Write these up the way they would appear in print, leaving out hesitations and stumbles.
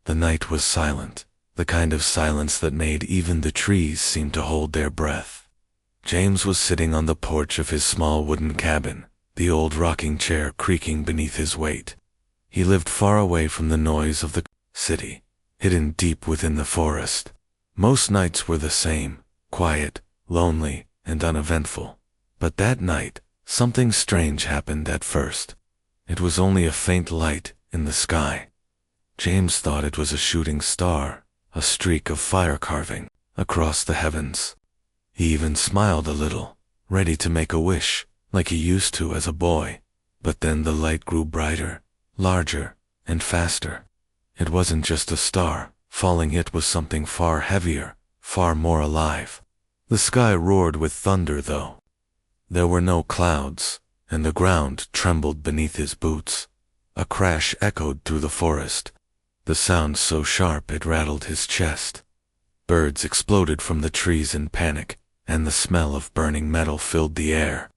The night was silent, the kind of silence that made even the trees seem to hold their breath. James was sitting on the porch of his small wooden cabin, the old rocking chair creaking beneath his weight. He lived far away from the noise of the city, hidden deep within the forest. Most nights were the same, quiet, lonely, and uneventful. But that night, something strange happened at first. It was only a faint light in the sky. James thought it was a shooting star, a streak of fire carving across the heavens. He even smiled a little, ready to make a wish, like he used to as a boy. But then the light grew brighter, larger, and faster. It wasn't just a star falling, it was something far heavier, far more alive. The sky roared with thunder, though. There were no clouds, and the ground trembled beneath his boots. A crash echoed through the forest, the sound so sharp it rattled his chest. Birds exploded from the trees in panic, and the smell of burning metal filled the air.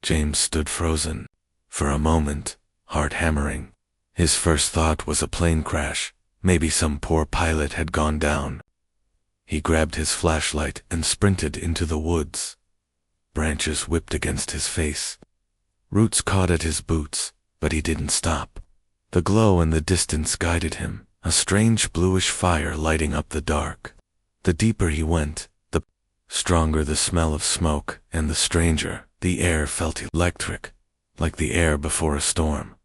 James stood frozen. For a moment, heart hammering. His first thought was a plane crash. Maybe some poor pilot had gone down. He grabbed his flashlight and sprinted into the woods. Branches whipped against his face. Roots caught at his boots, but he didn't stop. The glow in the distance guided him, a strange bluish fire lighting up the dark. The deeper he went, the stronger the smell of smoke, and the stranger, the air felt electric, like the air before a storm.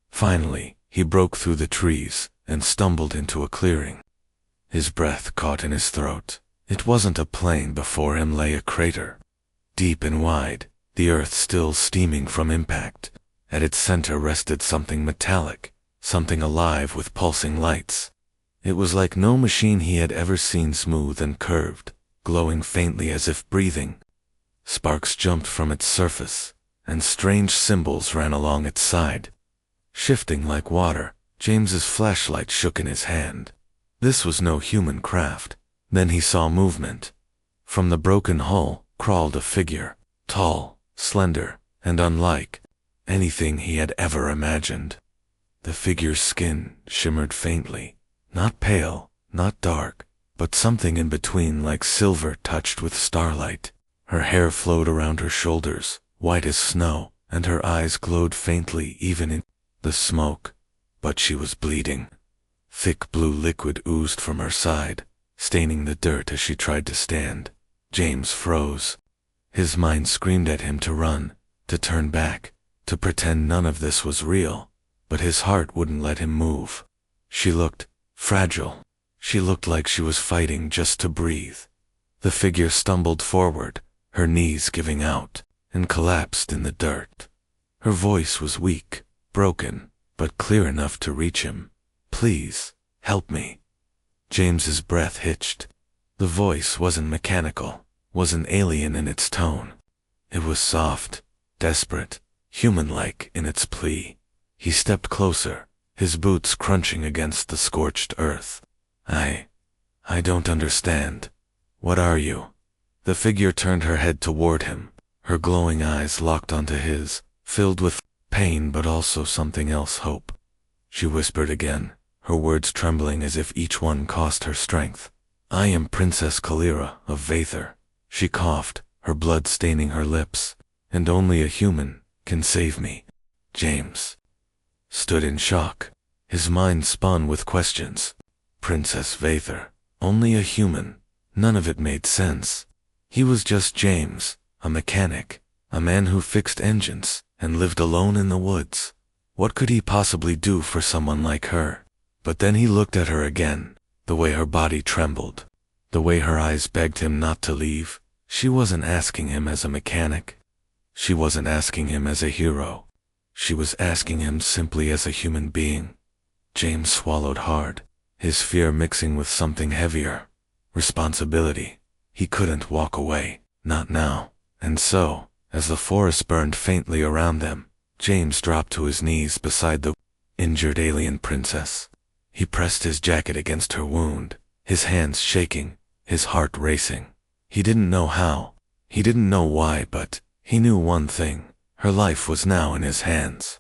Finally, he broke through the trees and stumbled into a clearing. His breath caught in his throat. It wasn't a plain. Before him lay a crater, deep and wide, the earth still steaming from impact. At its center rested something metallic, something alive with pulsing lights. It was like no machine he had ever seen, smooth and curved, glowing faintly as if breathing. Sparks jumped from its surface, and strange symbols ran along its side. Shifting like water, James's flashlight shook in his hand. This was no human craft. Then he saw movement. From the broken hull crawled a figure, tall, slender, and unlike anything he had ever imagined. The figure's skin shimmered faintly, not pale, not dark, but something in between, like silver touched with starlight. Her hair flowed around her shoulders, white as snow, and her eyes glowed faintly even in the smoke. But she was bleeding. Thick blue liquid oozed from her side, staining the dirt as she tried to stand. James froze. His mind screamed at him to run, to turn back, to pretend none of this was real, but his heart wouldn't let him move. She looked fragile. She looked like she was fighting just to breathe. The figure stumbled forward, her knees giving out, and collapsed in the dirt. Her voice was weak, broken, but clear enough to reach him. "Please, help me." James's breath hitched. The voice wasn't mechanical, wasn't alien in its tone. It was soft, desperate, human-like in its plea. He stepped closer, his boots crunching against the scorched earth. I don't understand. What are you?" The figure turned her head toward him, her glowing eyes locked onto his, filled with pain but also something else, hope. She whispered again, her words trembling as if each one cost her strength. "I am Princess Kalira of Vathor." She coughed, her blood staining her lips. "And only a human can save me." James stood in shock. His mind spun with questions. Princess Vathor, only a human. None of it made sense. He was just James, a mechanic, a man who fixed engines and lived alone in the woods. What could he possibly do for someone like her? But then he looked at her again, the way her body trembled, the way her eyes begged him not to leave. She wasn't asking him as a mechanic. She wasn't asking him as a hero. She was asking him simply as a human being. James swallowed hard, his fear mixing with something heavier. Responsibility. He couldn't walk away, not now. And so, as the forest burned faintly around them, James dropped to his knees beside the injured alien princess. He pressed his jacket against her wound, his hands shaking, his heart racing. He didn't know how, he didn't know why, but he knew one thing: her life was now in his hands.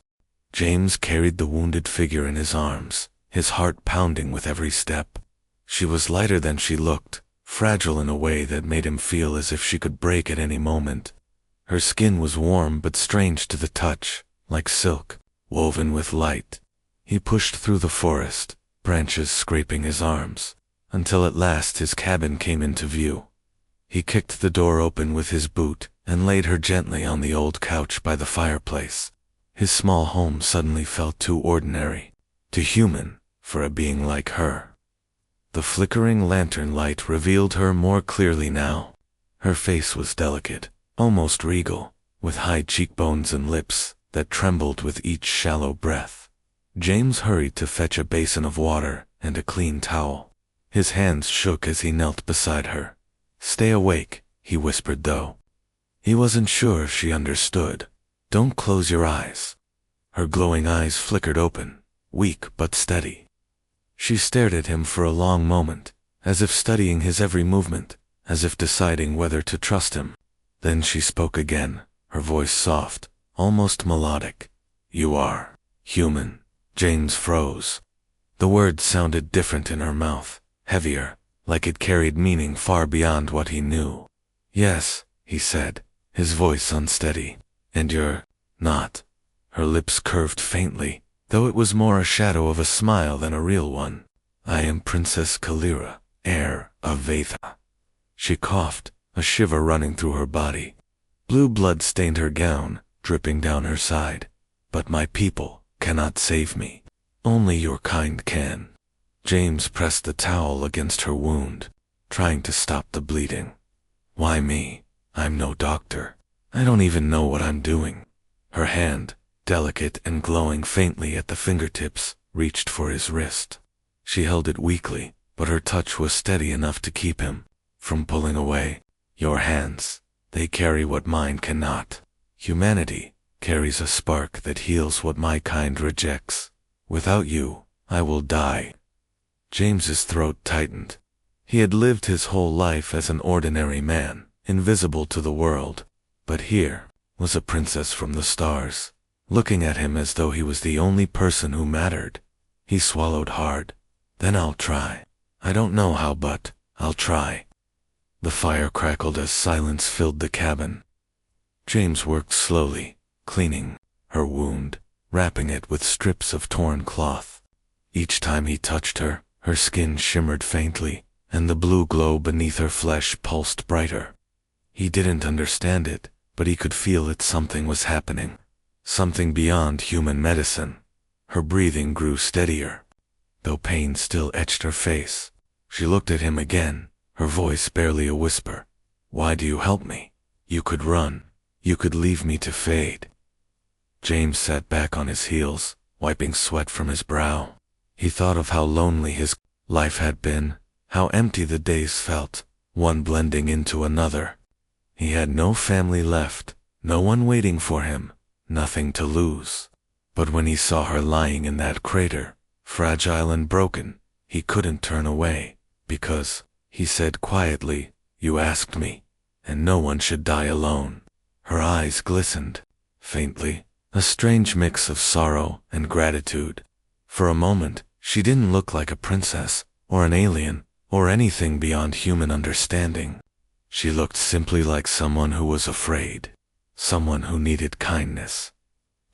James carried the wounded figure in his arms, his heart pounding with every step. She was lighter than she looked, fragile in a way that made him feel as if she could break at any moment. Her skin was warm but strange to the touch, like silk, woven with light. He pushed through the forest, branches scraping his arms, until at last his cabin came into view. He kicked the door open with his boot and laid her gently on the old couch by the fireplace. His small home suddenly felt too ordinary, too human, for a being like her. The flickering lantern light revealed her more clearly now. Her face was delicate, almost regal, with high cheekbones and lips that trembled with each shallow breath. James hurried to fetch a basin of water and a clean towel. His hands shook as he knelt beside her. "Stay awake," he whispered though. He wasn't sure if she understood. "Don't close your eyes." Her glowing eyes flickered open, weak but steady. She stared at him for a long moment, as if studying his every movement, as if deciding whether to trust him. Then she spoke again, her voice soft, almost melodic. "You are human." James froze. The words sounded different in her mouth, heavier, like it carried meaning far beyond what he knew. "Yes," he said, his voice unsteady. "And you're not." Her lips curved faintly, though it was more a shadow of a smile than a real one. "I am Princess Kalira, heir of Vaitha." She coughed, a shiver running through her body. Blue blood stained her gown, dripping down her side. "But my people cannot save me. Only your kind can." James pressed the towel against her wound, trying to stop the bleeding. "Why me? I'm no doctor. I don't even know what I'm doing." Her hand, delicate and glowing faintly at the fingertips, reached for his wrist. She held it weakly, but her touch was steady enough to keep him from pulling away. "Your hands, they carry what mine cannot. Humanity carries a spark that heals what my kind rejects. Without you, I will die." James's throat tightened. He had lived his whole life as an ordinary man, invisible to the world. But here was a princess from the stars, looking at him as though he was the only person who mattered. He swallowed hard. "Then I'll try. I don't know how, but I'll try." The fire crackled as silence filled the cabin. James worked slowly, cleaning her wound, wrapping it with strips of torn cloth. Each time he touched her, her skin shimmered faintly, and the blue glow beneath her flesh pulsed brighter. He didn't understand it, but he could feel that something was happening. Something beyond human medicine. Her breathing grew steadier, though pain still etched her face. She looked at him again, her voice barely a whisper. "Why do you help me? You could run. You could leave me to fade." James sat back on his heels, wiping sweat from his brow. He thought of how lonely his life had been, how empty the days felt, one blending into another. He had no family left, no one waiting for him, nothing to lose. But when he saw her lying in that crater, fragile and broken, he couldn't turn away, because, he said quietly, "You asked me, and no one should die alone." Her eyes glistened, faintly, a strange mix of sorrow and gratitude. For a moment, she didn't look like a princess, or an alien, or anything beyond human understanding. She looked simply like someone who was afraid, someone who needed kindness.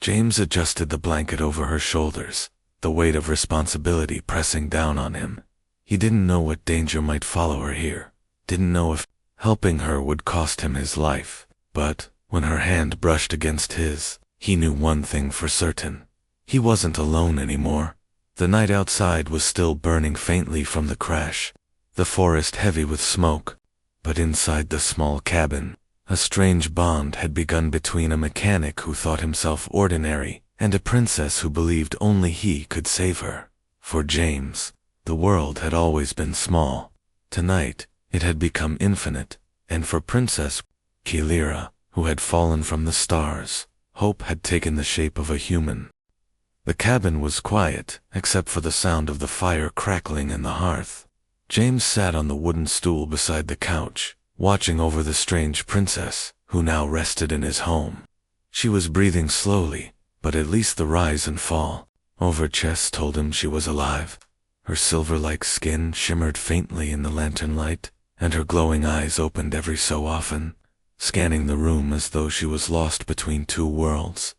James adjusted the blanket over her shoulders, the weight of responsibility pressing down on him. He didn't know what danger might follow her here, didn't know if helping her would cost him his life, but when her hand brushed against his, he knew one thing for certain. He wasn't alone anymore. The night outside was still burning faintly from the crash, the forest heavy with smoke, but inside the small cabin, a strange bond had begun between a mechanic who thought himself ordinary and a princess who believed only he could save her. For James, the world had always been small. Tonight, it had become infinite, and for Princess Kalira, who had fallen from the stars, hope had taken the shape of a human. The cabin was quiet, except for the sound of the fire crackling in the hearth. James sat on the wooden stool beside the couch, watching over the strange princess, who now rested in his home. She was breathing slowly, but at least the rise and fall, Overchest told him she was alive. Her silver-like skin shimmered faintly in the lantern light, and her glowing eyes opened every so often, scanning the room as though she was lost between two worlds.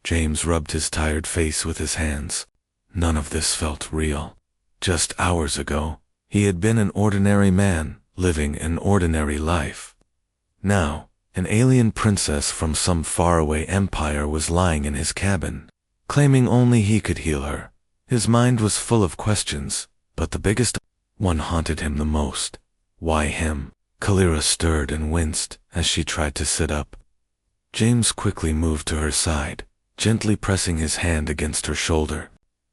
James rubbed his tired face with his hands. None of this felt real. Just hours ago, he had been an ordinary man, living an ordinary life. Now, an alien princess from some faraway empire was lying in his cabin, claiming only he could heal her. His mind was full of questions, but the biggest one haunted him the most. Why him? Kalira stirred and winced as she tried to sit up. James quickly moved to her side, gently pressing his hand against her shoulder.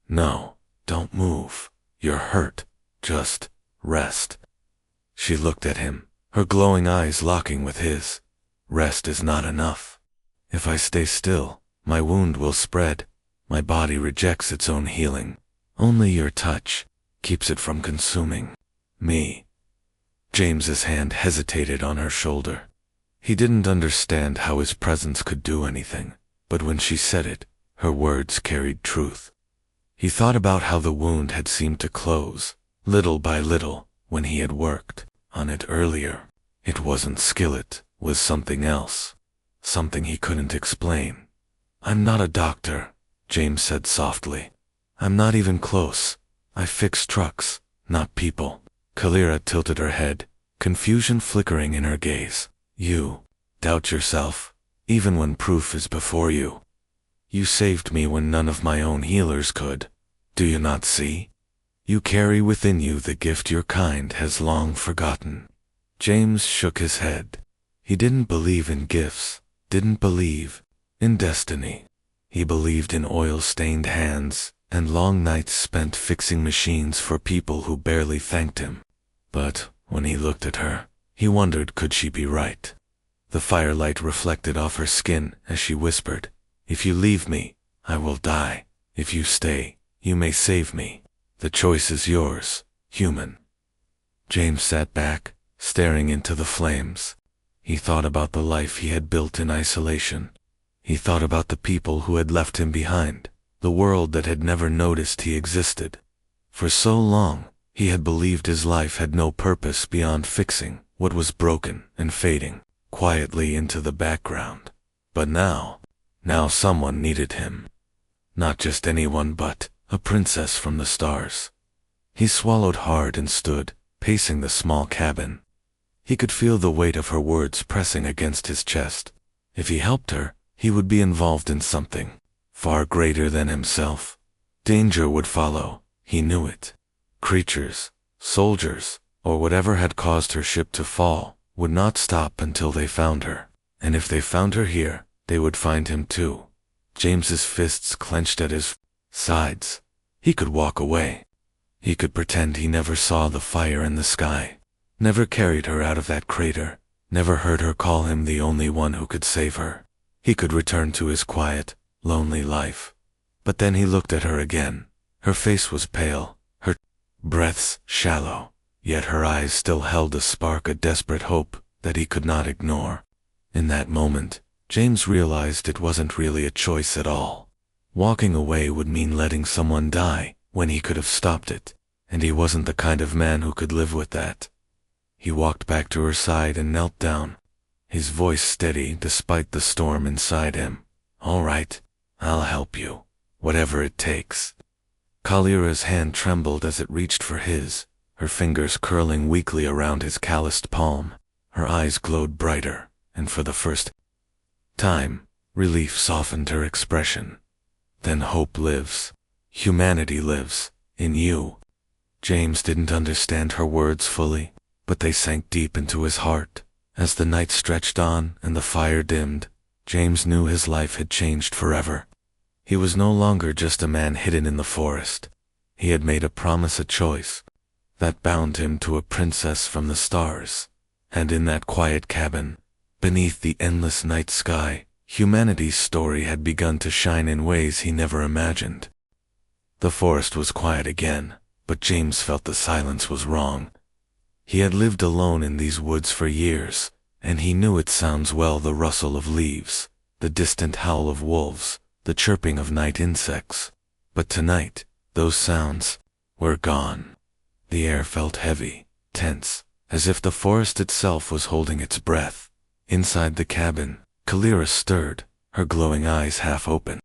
No, don't move. You're hurt. Just rest. She looked at him, her glowing eyes locking with his. Rest is not enough. If I stay still, my wound will spread. My body rejects its own healing. Only your touch keeps it from consuming me. James's hand hesitated on her shoulder. He didn't understand how his presence could do anything, but when she said it, her words carried truth. He thought about how the wound had seemed to close, little by little, when he had worked on it earlier. It wasn't skillet, was something else. Something he couldn't explain. I'm not a doctor, James said softly. I'm not even close. I fix trucks, not people. Kalira tilted her head, confusion flickering in her gaze. You doubt yourself, even when proof is before you. You saved me when none of my own healers could. Do you not see? You carry within you the gift your kind has long forgotten. James shook his head. He didn't believe in gifts, didn't believe in destiny. He believed in oil-stained hands and long nights spent fixing machines for people who barely thanked him. But when he looked at her, he wondered, could she be right? The firelight reflected off her skin as she whispered, If you leave me, I will die. If you stay, you may save me. The choice is yours, human. James sat back, staring into the flames. He thought about the life he had built in isolation. He thought about the people who had left him behind, the world that had never noticed he existed. For so long, he had believed his life had no purpose beyond fixing what was broken and fading quietly into the background. But now someone needed him. Not just anyone, but a princess from the stars. He swallowed hard and stood, pacing the small cabin. He could feel the weight of her words pressing against his chest. If he helped her, he would be involved in something far greater than himself. Danger would follow, he knew it. Creatures, soldiers, or whatever had caused her ship to fall, would not stop until they found her. And if they found her here, they would find him too. James's fists clenched at his sides. He could walk away. He could pretend he never saw the fire in the sky, never carried her out of that crater, never heard her call him the only one who could save her. He could return to his quiet, lonely life. But then he looked at her again. Her face was pale, her breaths shallow, yet her eyes still held a spark of desperate hope that he could not ignore. In that moment, James realized it wasn't really a choice at all. Walking away would mean letting someone die when he could have stopped it, and he wasn't the kind of man who could live with that. He walked back to her side and knelt down, his voice steady despite the storm inside him. All right, I'll help you, whatever it takes. Kalira's hand trembled as it reached for his, her fingers curling weakly around his calloused palm. Her eyes glowed brighter, and for the first time, relief softened her expression. Then hope lives. Humanity lives, in you. James didn't understand her words fully, but they sank deep into his heart. As the night stretched on and the fire dimmed, James knew his life had changed forever. He was no longer just a man hidden in the forest. He had made a promise, a choice, that bound him to a princess from the stars. And in that quiet cabin, beneath the endless night sky, humanity's story had begun to shine in ways he never imagined. The forest was quiet again, but James felt the silence was wrong. He had lived alone in these woods for years, and he knew it sounds well: the rustle of leaves, the distant howl of wolves, the chirping of night insects. But tonight, those sounds were gone. The air felt heavy, tense, as if the forest itself was holding its breath. Inside the cabin, Kalira stirred, her glowing eyes half open.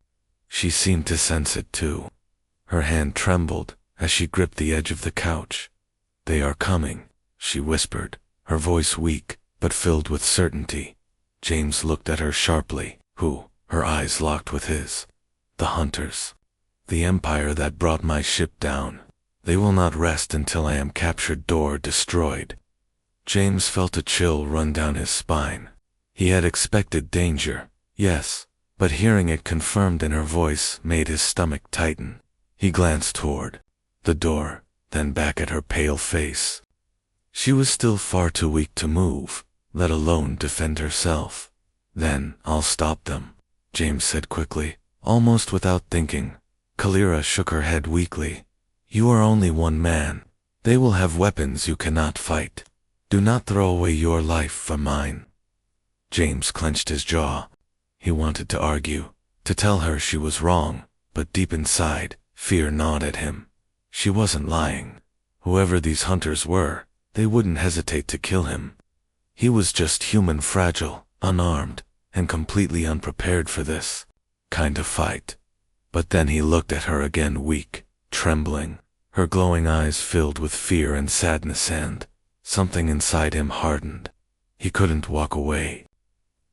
She seemed to sense it too. Her hand trembled as she gripped the edge of the couch. "They are coming," she whispered, her voice weak but filled with certainty. James looked at her sharply. "Who?" Her eyes locked with his. "The hunters. The empire that brought my ship down. They will not rest until I am captured or destroyed." James felt a chill run down his spine. He had expected danger, yes, but hearing it confirmed in her voice made his stomach tighten. He glanced toward the door, then back at her pale face. She was still far too weak to move, let alone defend herself. "Then I'll stop them," James said quickly, almost without thinking. Kalira shook her head weakly. "You are only one man. They will have weapons you cannot fight. Do not throw away your life for mine." James clenched his jaw. He wanted to argue, to tell her she was wrong, but deep inside, fear gnawed at him. She wasn't lying. Whoever these hunters were, they wouldn't hesitate to kill him. He was just human, fragile, unarmed, and completely unprepared for this kind of fight. But then he looked at her again, weak, trembling, her glowing eyes filled with fear and sadness, and something inside him hardened. He couldn't walk away.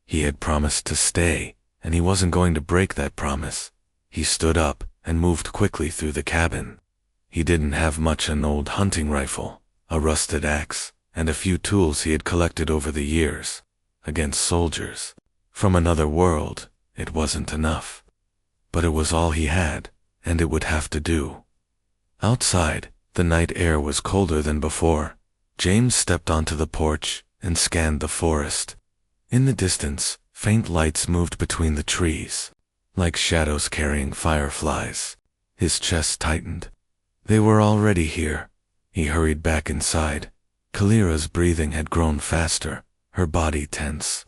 He had promised to stay, and he wasn't going to break that promise. He stood up and moved quickly through the cabin. He didn't have much: an old hunting rifle, a rusted axe, and a few tools he had collected over the years. Against soldiers from another world, it wasn't enough. But it was all he had, and it would have to do. Outside, the night air was colder than before. James stepped onto the porch and scanned the forest. In the distance, faint lights moved between the trees, like shadows carrying fireflies. His chest tightened. They were already here. He hurried back inside. Kalira's breathing had grown faster, her body tense.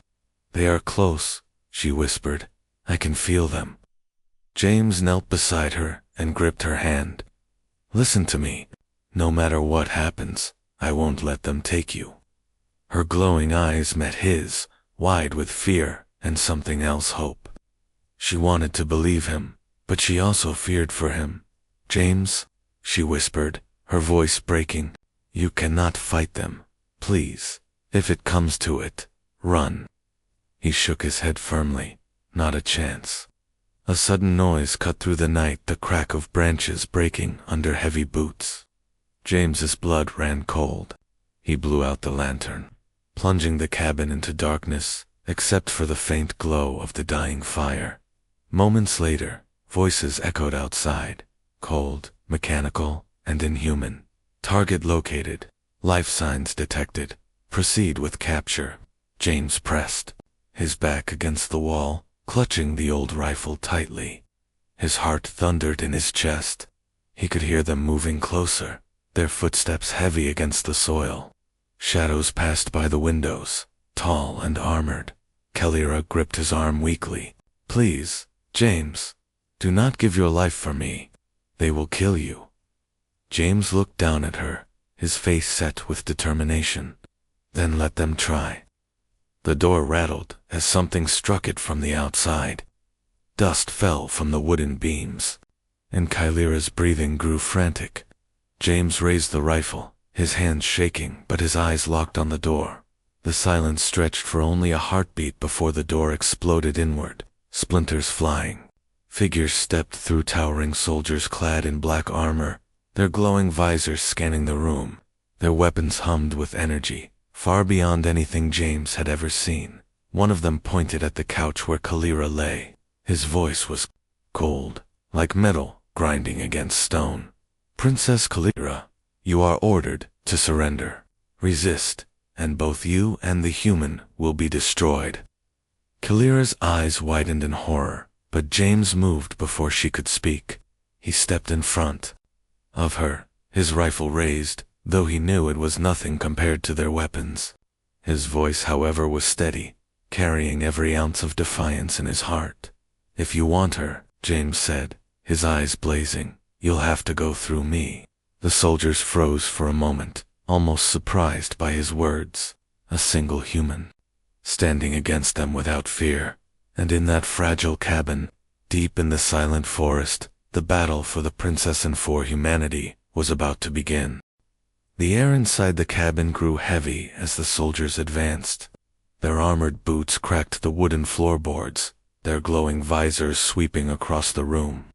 "They are close," she whispered. "I can feel them." James knelt beside her and gripped her hand. "Listen to me. No matter what happens, I won't let them take you." Her glowing eyes met his, wide with fear and something else, hope. She wanted to believe him, but she also feared for him. "James," she whispered, her voice breaking, "you cannot fight them. Please, if it comes to it, run." He shook his head firmly. Not a chance. A sudden noise cut through the night, the crack of branches breaking under heavy boots. James's blood ran cold. He blew out the lantern, plunging the cabin into darkness, except for the faint glow of the dying fire. Moments later, voices echoed outside, cold, mechanical, and inhuman. "Target located. Life signs detected. Proceed with capture." James pressed, his back against the wall, clutching the old rifle tightly. His heart thundered in his chest. He could hear them moving closer, their footsteps heavy against the soil. Shadows passed by the windows, tall and armored. Kalira gripped his arm weakly. "Please, James, do not give your life for me. They will kill you." James looked down at her, his face set with determination. "Then let them try." The door rattled as something struck it from the outside. Dust fell from the wooden beams, and Kalira's breathing grew frantic. James raised the rifle, his hands shaking, but his eyes locked on the door. The silence stretched for only a heartbeat before the door exploded inward, splinters flying. Figures stepped through, towering soldiers clad in black armor, their glowing visors scanning the room. Their weapons hummed with energy, far beyond anything James had ever seen. One of them pointed at the couch where Kalira lay. His voice was cold, like metal grinding against stone. "Princess Kalira, you are ordered to surrender. Resist, and both you and the human will be destroyed." Kalira's eyes widened in horror, but James moved before she could speak. He stepped in front of her, his rifle raised, though he knew it was nothing compared to their weapons. His voice, however, was steady, carrying every ounce of defiance in his heart. "If you want her," James said, his eyes blazing. "You'll have to go through me." The soldiers froze for a moment, almost surprised by his words. A single human, standing against them without fear. And in that fragile cabin, deep in the silent forest, the battle for the princess and for humanity was about to begin. The air inside the cabin grew heavy as the soldiers advanced. Their armored boots cracked the wooden floorboards, their glowing visors sweeping across the room.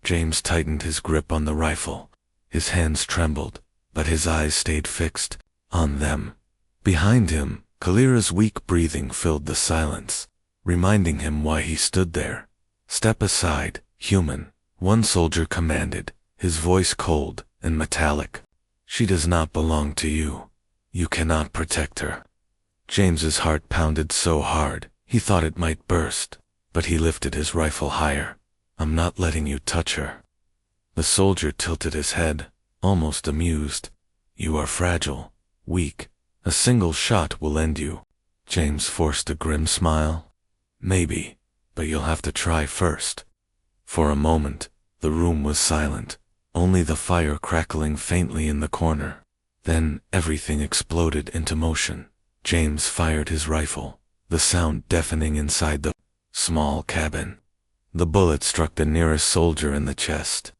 James tightened his grip on the rifle. His hands trembled, but his eyes stayed fixed on them. Behind him, Kalira's weak breathing filled the silence, reminding him why he stood there. "Step aside, human," one soldier commanded, his voice cold and metallic. "She does not belong to you. You cannot protect her." James's heart pounded so hard, he thought it might burst, but he lifted his rifle higher. "I'm not letting you touch her." The soldier tilted his head, almost amused. "You are fragile, weak. A single shot will end you." James forced a grim smile. "Maybe, but you'll have to try first." For a moment, the room was silent, only the fire crackling faintly in the corner. Then everything exploded into motion. James fired his rifle, the sound deafening inside the small cabin. The bullet struck the nearest soldier in the chest.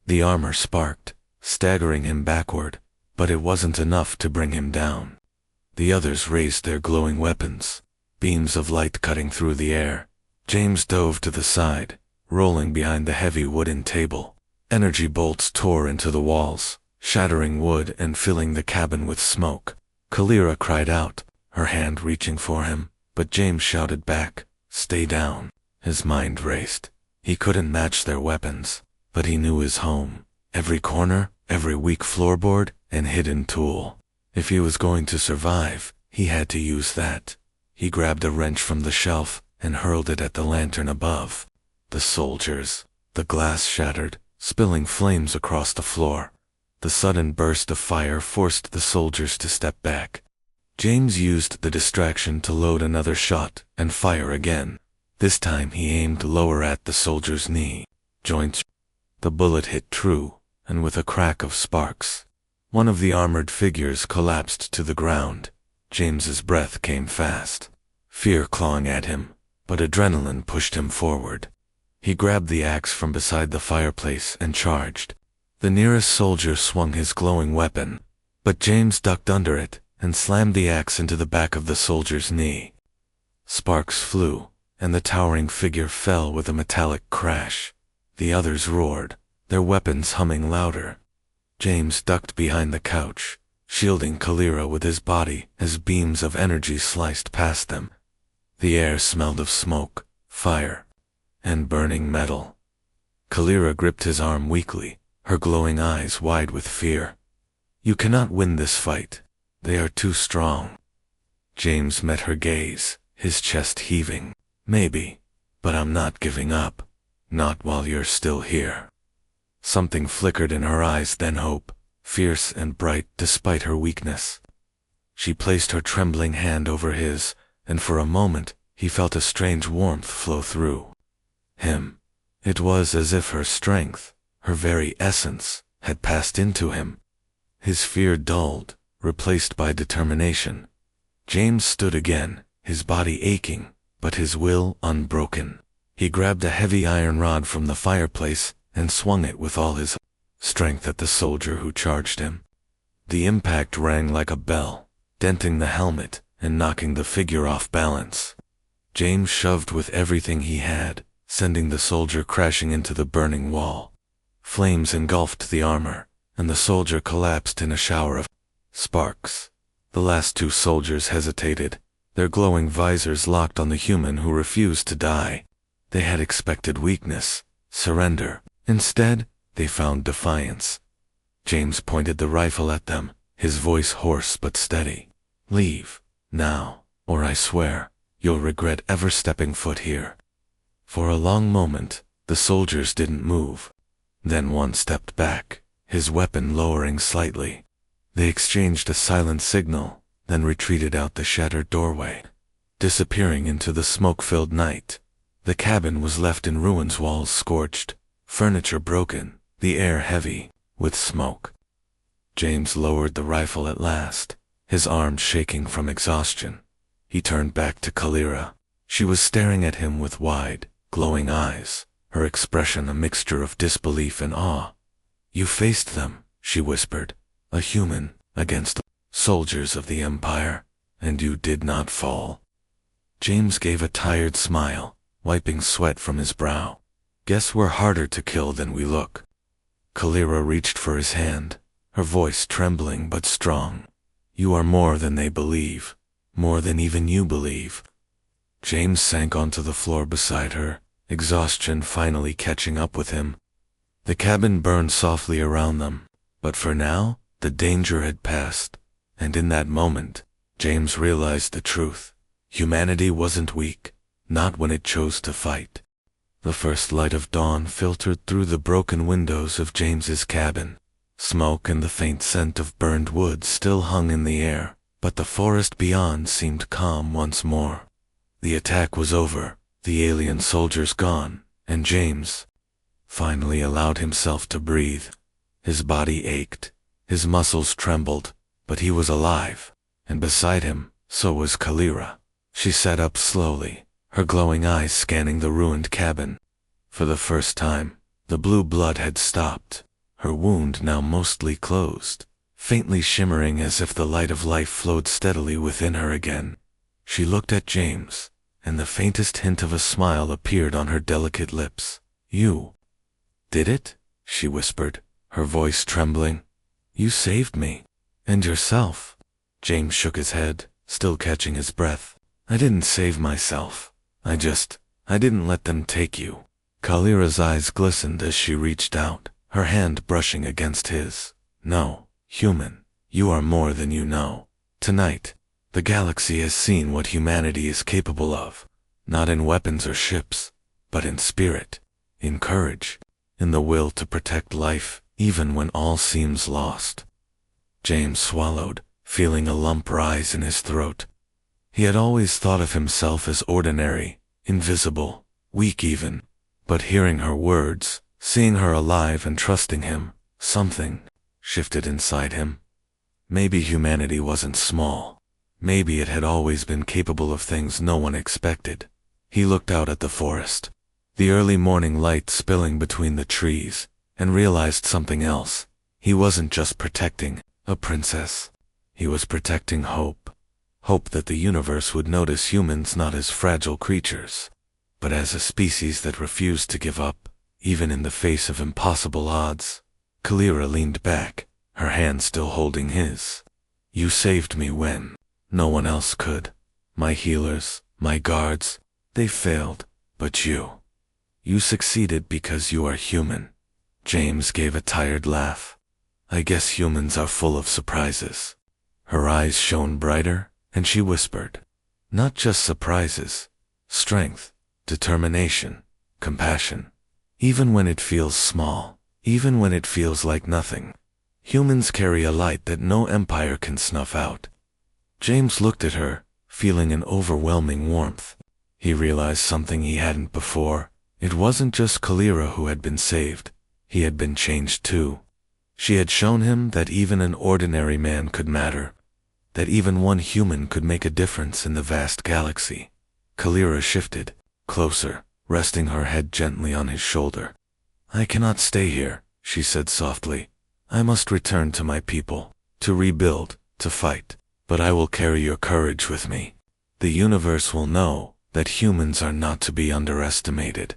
The armor sparked, staggering him backward, but it wasn't enough to bring him down. The others raised their glowing weapons, beams of light cutting through the air. James dove to the side, rolling behind the heavy wooden table. Energy bolts tore into the walls, shattering wood and filling the cabin with smoke. Kalira cried out, her hand reaching for him, but James shouted back, "Stay down." His mind raced. He couldn't match their weapons, but he knew his home. Every corner, every weak floorboard, and hidden tool. If he was going to survive, he had to use that. He grabbed a wrench from the shelf and hurled it at the lantern above. The soldiers. The glass shattered, spilling flames across the floor. The sudden burst of fire forced the soldiers to step back. James used the distraction to load another shot and fire again. This time he aimed lower at the soldier's knee. Joints. The bullet hit true, and with a crack of sparks, one of the armored figures collapsed to the ground. James's breath came fast, fear clawing at him, but adrenaline pushed him forward. He grabbed the axe from beside the fireplace and charged. The nearest soldier swung his glowing weapon, but James ducked under it and slammed the axe into the back of the soldier's knee. Sparks flew, and the towering figure fell with a metallic crash. The others roared, their weapons humming louder. James ducked behind the couch, shielding Kalira with his body as beams of energy sliced past them. The air smelled of smoke, fire, and burning metal. Kalira gripped his arm weakly, her glowing eyes wide with fear. "You cannot win this fight. They are too strong." James met her gaze, his chest heaving. "Maybe, but I'm not giving up. Not while you're still here." Something flickered in her eyes, then hope, fierce and bright despite her weakness. She placed her trembling hand over his, and for a moment he felt a strange warmth flow through him. It was as if her strength, her very essence, had passed into him. His fear dulled, replaced by determination. James stood again, his body aching, but his will unbroken. He grabbed a heavy iron rod from the fireplace and swung it with all his strength at the soldier who charged him. The impact rang like a bell, denting the helmet and knocking the figure off balance. James shoved with everything he had, sending the soldier crashing into the burning wall. Flames engulfed the armor, and the soldier collapsed in a shower of sparks. The last two soldiers hesitated, their glowing visors locked on the human who refused to die. They had expected weakness, surrender. Instead, they found defiance. James pointed the rifle at them, his voice hoarse but steady. "Leave, now, or I swear, you'll regret ever stepping foot here." For a long moment, the soldiers didn't move. Then one stepped back, his weapon lowering slightly. They exchanged a silent signal, then retreated out the shattered doorway, disappearing into the smoke-filled night. The cabin was left in ruins, walls scorched, furniture broken, the air heavy with smoke. James lowered the rifle at last, his arms shaking from exhaustion. He turned back to Kalira. She was staring at him with wide, glowing eyes, her expression a mixture of disbelief and awe. "You faced them," she whispered, "a human against the soldiers of the Empire, and you did not fall." James gave a tired smile, wiping sweat from his brow. "Guess we're harder to kill than we look." Kalira reached for his hand, her voice trembling but strong. "You are more than they believe, more than even you believe." James sank onto the floor beside her, exhaustion finally catching up with him. The cabin burned softly around them, but for now, the danger had passed, and in that moment, James realized the truth. Humanity wasn't weak, not when it chose to fight. The first light of dawn filtered through the broken windows of James's cabin. Smoke and the faint scent of burned wood still hung in the air, but the forest beyond seemed calm once more. The attack was over, the alien soldiers gone, and James finally allowed himself to breathe. His body ached, his muscles trembled, but he was alive, and beside him, so was Kalira. She sat up slowly, her glowing eyes scanning the ruined cabin. For the first time, the blue blood had stopped, her wound now mostly closed, faintly shimmering as if the light of life flowed steadily within her again. She looked at James, and the faintest hint of a smile appeared on her delicate lips. "You did it?" she whispered, her voice trembling. "You saved me. And yourself." James shook his head, still catching his breath. "I didn't save myself. I didn't let them take you." Kalira's eyes glistened as she reached out, her hand brushing against his. "No, human, you are more than you know. Tonight, the galaxy has seen what humanity is capable of, not in weapons or ships, but in spirit, in courage, in the will to protect life, even when all seems lost." James swallowed, feeling a lump rise in his throat. He had always thought of himself as ordinary, invisible, weak even, but hearing her words, seeing her alive and trusting him, something shifted inside him. Maybe humanity wasn't small. Maybe it had always been capable of things no one expected. He looked out at the forest, the early morning light spilling between the trees, and realized something else. He wasn't just protecting a princess. He was protecting hope. Hope that the universe would notice humans not as fragile creatures, but as a species that refused to give up, even in the face of impossible odds. Kalira leaned back, her hand still holding his. "You saved me when no one else could. My healers, my guards, they failed, but you succeeded because you are human." James gave a tired laugh. "I guess humans are full of surprises." Her eyes shone brighter, and she whispered, "Not just surprises, strength, determination, compassion. Even when it feels small, even when it feels like nothing, humans carry a light that no empire can snuff out." James looked at her, feeling an overwhelming warmth. He realized something he hadn't before. It wasn't just Kalira who had been saved. He had been changed too. She had shown him that even an ordinary man could matter, that even one human could make a difference in the vast galaxy. Kalira shifted, closer, resting her head gently on his shoulder. "I cannot stay here," she said softly. "I must return to my people, to rebuild, to fight. But I will carry your courage with me. The universe will know that humans are not to be underestimated."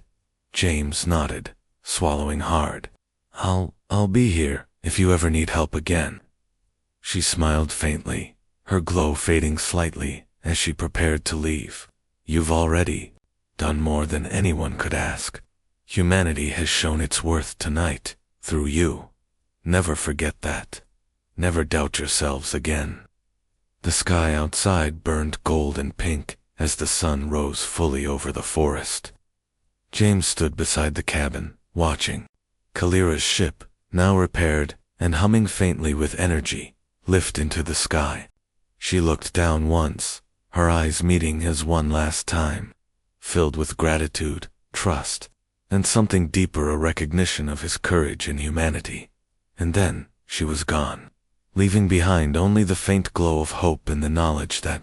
James nodded, swallowing hard. I'll be here if you ever need help again." She smiled faintly, her glow fading slightly as she prepared to leave. "You've already done more than anyone could ask. Humanity has shown its worth tonight, through you. Never forget that. Never doubt yourselves again." The sky outside burned gold and pink as the sun rose fully over the forest. James stood beside the cabin, watching. Kalira's ship, now repaired and humming faintly with energy, lift into the sky. She looked down once, her eyes meeting his one last time, filled with gratitude, trust, and something deeper, a recognition of his courage and humanity. And then, she was gone, leaving behind only the faint glow of hope and the knowledge that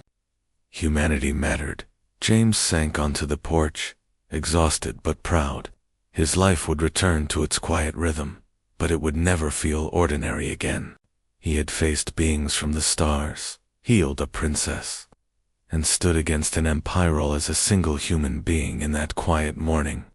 humanity mattered. James sank onto the porch, exhausted but proud. His life would return to its quiet rhythm, but it would never feel ordinary again. He had faced beings from the stars, healed a princess, and stood against an empire as a single human being in that quiet morning.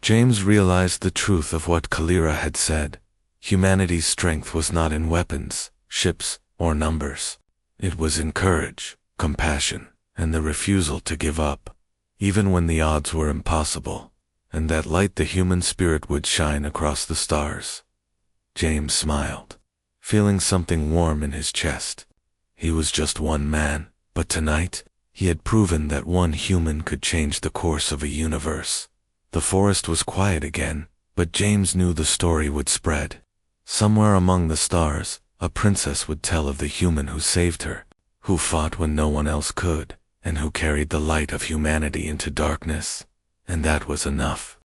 James realized the truth of what Kalira had said. Humanity's strength was not in weapons, ships, or numbers. It was in courage, compassion, and the refusal to give up, even when the odds were impossible. And that light, the human spirit, would shine across the stars. James smiled, feeling something warm in his chest. He was just one man, but tonight, he had proven that one human could change the course of a universe. The forest was quiet again, but James knew the story would spread. Somewhere among the stars, a princess would tell of the human who saved her, who fought when no one else could, and who carried the light of humanity into darkness. And that was enough.